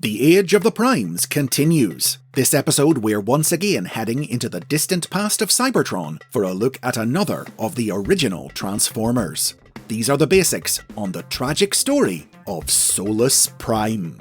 The Age of the Primes continues. This episode we're once again heading into the distant past of Cybertron for a look at another of the original Transformers. These are the basics on the tragic story of SOLUS Prime.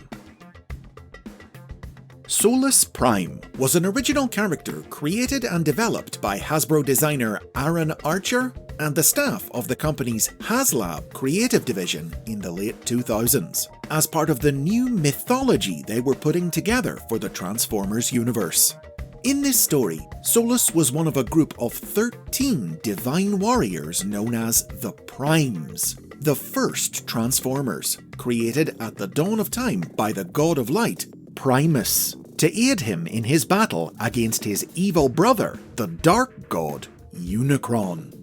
SOLUS Prime was an original character created and developed by Hasbro designer Aaron Archer and the staff of the company's HasLab creative division in the late 2000s, as part of the new mythology they were putting together for the Transformers universe. In this story, Solus was one of a group of 13 divine warriors known as the Primes, the first Transformers, created at the dawn of time by the god of light, Primus, to aid him in his battle against his evil brother, the dark god, Unicron.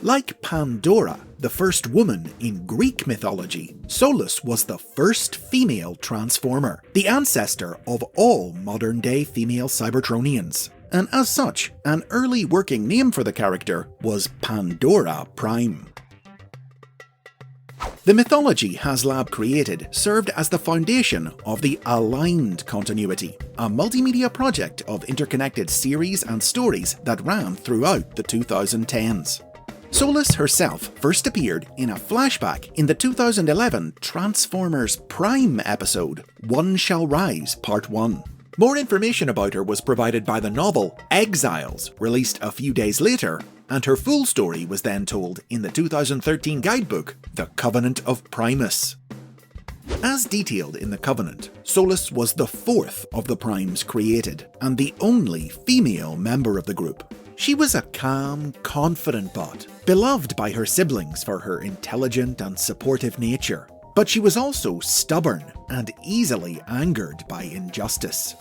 Like Pandora, the first woman in Greek mythology, Solus was the first female Transformer, the ancestor of all modern-day female Cybertronians, and as such, an early working name for the character was Pandora Prime. The mythology HasLab created served as the foundation of the Aligned continuity, a multimedia project of interconnected series and stories that ran throughout the 2010s. Solus herself first appeared in a flashback in the 2011 Transformers Prime episode, One Shall Rise Part 1. More information about her was provided by the novel Exiles, released a few days later, and her full story was then told in the 2013 guidebook, The Covenant of Primus. As detailed in the Covenant, Solus was the fourth of the Primes created, and the only female member of the group. She was a calm, confident bot, beloved by her siblings for her intelligent and supportive nature. But she was also stubborn and easily angered by injustice.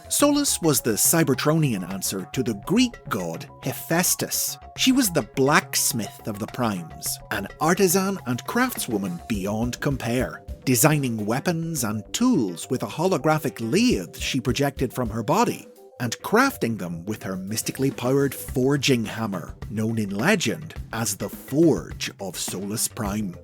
Solus was the Cybertronian answer to the Greek god Hephaestus. She was the blacksmith of the Primes, an artisan and craftswoman beyond compare, designing weapons and tools with a holographic lathe she projected from her body, and crafting them with her mystically powered forging hammer, known in legend as the Forge of Solus Prime.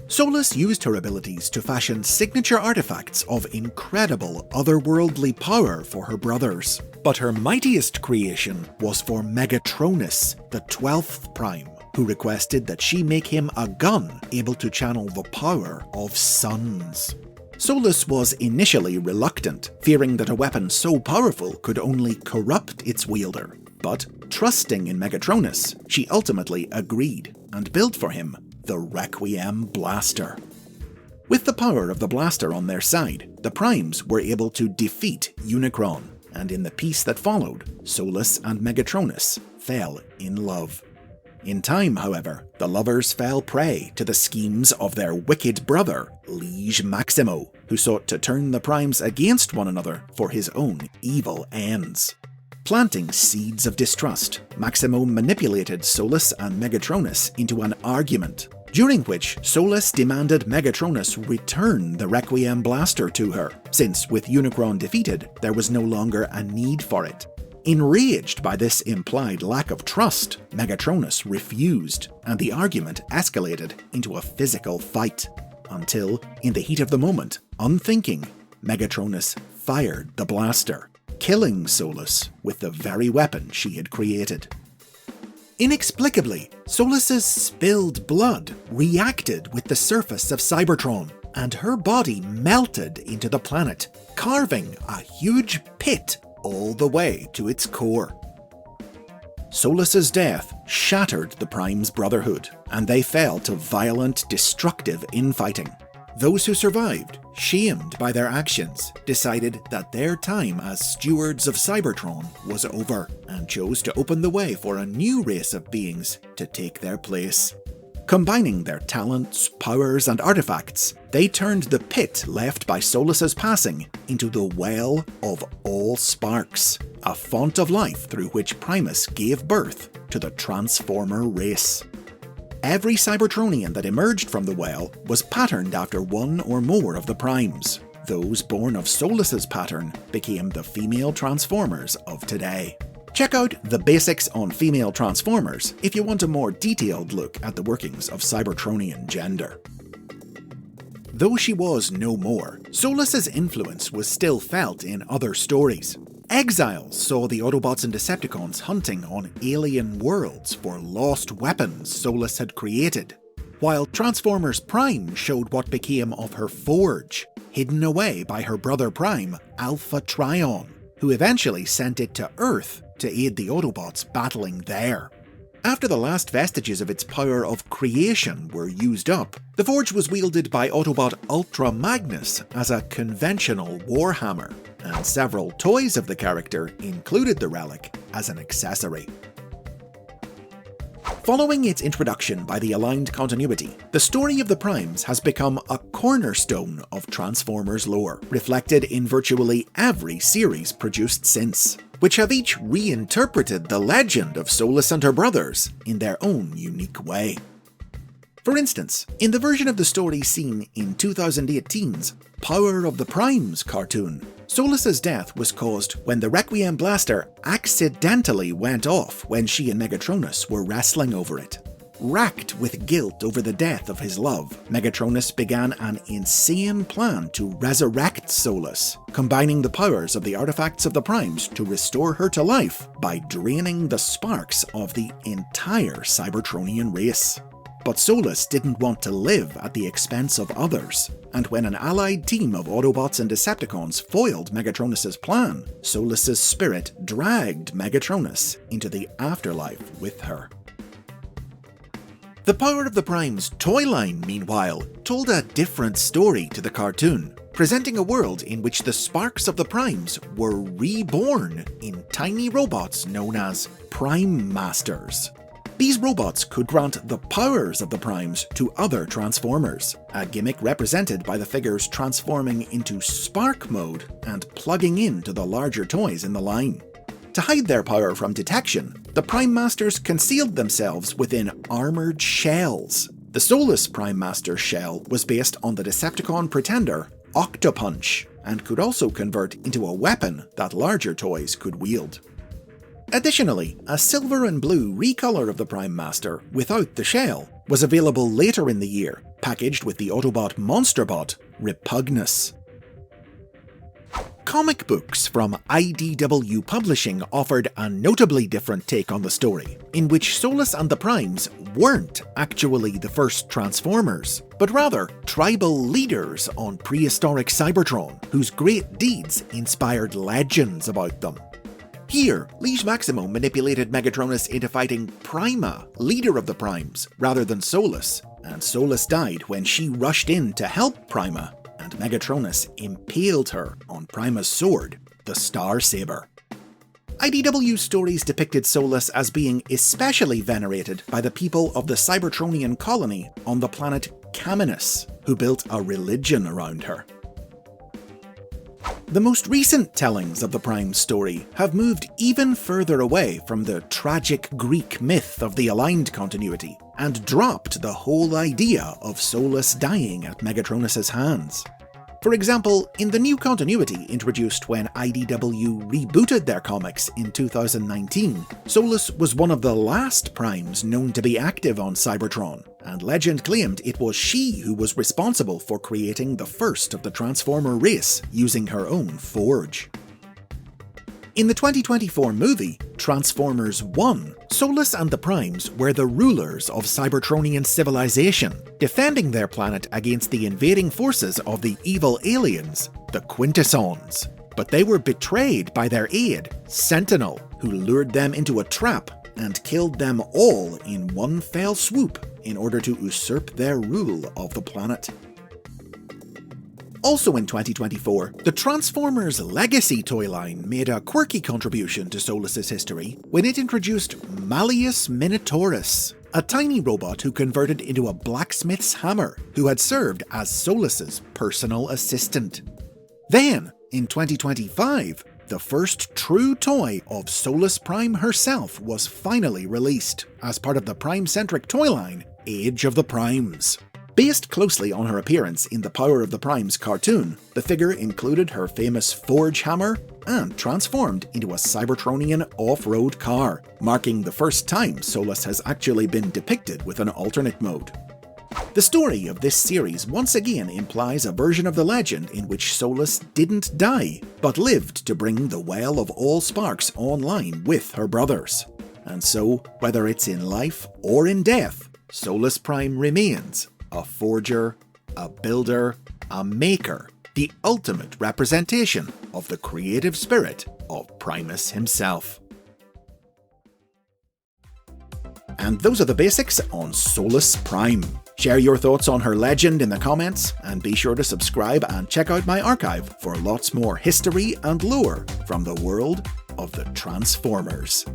Solus used her abilities to fashion signature artifacts of incredible otherworldly power for her brothers, but her mightiest creation was for Megatronus, the 12th Prime, who requested that she make him a gun able to channel the power of suns. Solus was initially reluctant, fearing that a weapon so powerful could only corrupt its wielder, but trusting in Megatronus, she ultimately agreed and built for him the Requiem Blaster. With the power of the blaster on their side, the Primes were able to defeat Unicron, and in the peace that followed, Solus and Megatronus fell in love. In time, however, the lovers fell prey to the schemes of their wicked brother, Liege Maximo, who sought to turn the Primes against one another for his own evil ends. Planting seeds of distrust, Maximo manipulated Solus and Megatronus into an argument, during which Solus demanded Megatronus return the Requiem Blaster to her, since with Unicron defeated, there was no longer a need for it. Enraged by this implied lack of trust, Megatronus refused, and the argument escalated into a physical fight, until, in the heat of the moment, unthinking, Megatronus fired the blaster, killing Solus with the very weapon she had created. Inexplicably, Solus's spilled blood reacted with the surface of Cybertron, and her body melted into the planet, carving a huge pit all the way to its core. Solus's death shattered the Primes' brotherhood, and they fell to violent, destructive infighting. Those who survived, shamed by their actions, decided that their time as stewards of Cybertron was over, and chose to open the way for a new race of beings to take their place. Combining their talents, powers, and artifacts, they turned the pit left by Solus's passing into the Well of All Sparks, a font of life through which Primus gave birth to the Transformer race. Every Cybertronian that emerged from the well was patterned after one or more of the Primes. Those born of Solus's pattern became the female Transformers of today. Check out the basics on female Transformers if you want a more detailed look at the workings of Cybertronian gender. Though she was no more, Solus's influence was still felt in other stories. Exiles saw the Autobots and Decepticons hunting on alien worlds for lost weapons Solus had created, while Transformers Prime showed what became of her forge, hidden away by her brother Prime, Alpha Trion, who eventually sent it to Earth to aid the Autobots battling there. After the last vestiges of its power of creation were used up, the forge was wielded by Autobot Ultra Magnus as a conventional warhammer, and several toys of the character included the relic as an accessory. Following its introduction by the aligned continuity, the story of the Primes has become a cornerstone of Transformers lore, reflected in virtually every series produced since, which have each reinterpreted the legend of Solus and her brothers in their own unique way. For instance, in the version of the story seen in 2018's Power of the Primes cartoon, Solus's death was caused when the Requiem blaster accidentally went off when she and Megatronus were wrestling over it. Racked with guilt over the death of his love, Megatronus began an insane plan to resurrect Solus, combining the powers of the artifacts of the Primes to restore her to life by draining the sparks of the entire Cybertronian race. But Solus didn't want to live at the expense of others, and when an allied team of Autobots and Decepticons foiled Megatronus' plan, Solus's spirit dragged Megatronus into the afterlife with her. The Power of the Primes toy line, meanwhile, told a different story to the cartoon, presenting a world in which the sparks of the Primes were reborn in tiny robots known as Prime Masters. These robots could grant the powers of the Primes to other Transformers, a gimmick represented by the figures transforming into Spark mode and plugging into the larger toys in the line. To hide their power from detection, the Prime Masters concealed themselves within armoured shells. The Solus Prime Master shell was based on the Decepticon pretender Octopunch, and could also convert into a weapon that larger toys could wield. Additionally, a silver and blue recolor of the Prime Master without the shell was available later in the year, packaged with the Autobot monster bot, Repugnus. Comic books from IDW Publishing offered a notably different take on the story, in which Solus and the Primes weren't actually the first Transformers, but rather tribal leaders on prehistoric Cybertron, whose great deeds inspired legends about them. Here, Liege Maximo manipulated Megatronus into fighting Prima, leader of the Primes, rather than Solus, and Solus died when she rushed in to help Prima, and Megatronus impaled her on Prima's sword, the Star Saber. IDW stories depicted Solus as being especially venerated by the people of the Cybertronian colony on the planet Caminus, who built a religion around her. The most recent tellings of the Prime's story have moved even further away from the tragic Greek myth of the aligned continuity, and dropped the whole idea of Solus dying at Megatronus' hands. For example, in the new continuity introduced when IDW rebooted their comics in 2019, Solus was one of the last Primes known to be active on Cybertron, and legend claimed it was she who was responsible for creating the first of the Transformer race using her own forge. In the 2024 movie, Transformers 1, Solus and the Primes were the rulers of Cybertronian civilization, defending their planet against the invading forces of the evil aliens, the Quintessons. But they were betrayed by their aide, Sentinel, who lured them into a trap and killed them all in one fell swoop in order to usurp their rule of the planet. Also in 2024, the Transformers Legacy toy line made a quirky contribution to Solus's history when it introduced Malleus Minotaurus, a tiny robot who converted into a blacksmith's hammer, who had served as Solus's personal assistant. Then, in 2025, the first true toy of Solus Prime herself was finally released, as part of the Prime-centric toy line, Age of the Primes. Based closely on her appearance in the Power of the Primes cartoon, the figure included her famous forge hammer and transformed into a Cybertronian off-road car, marking the first time Solus has actually been depicted with an alternate mode. The story of this series once again implies a version of the legend in which Solus didn't die, but lived to bring the Well of All Sparks online with her brothers. And so, whether it's in life or in death, Solus Prime remains a forger, a builder, a maker, the ultimate representation of the creative spirit of Primus himself. And those are the basics on Solus Prime. Share your thoughts on her legend in the comments, and be sure to subscribe and check out my archive for lots more history and lore from the world of the Transformers.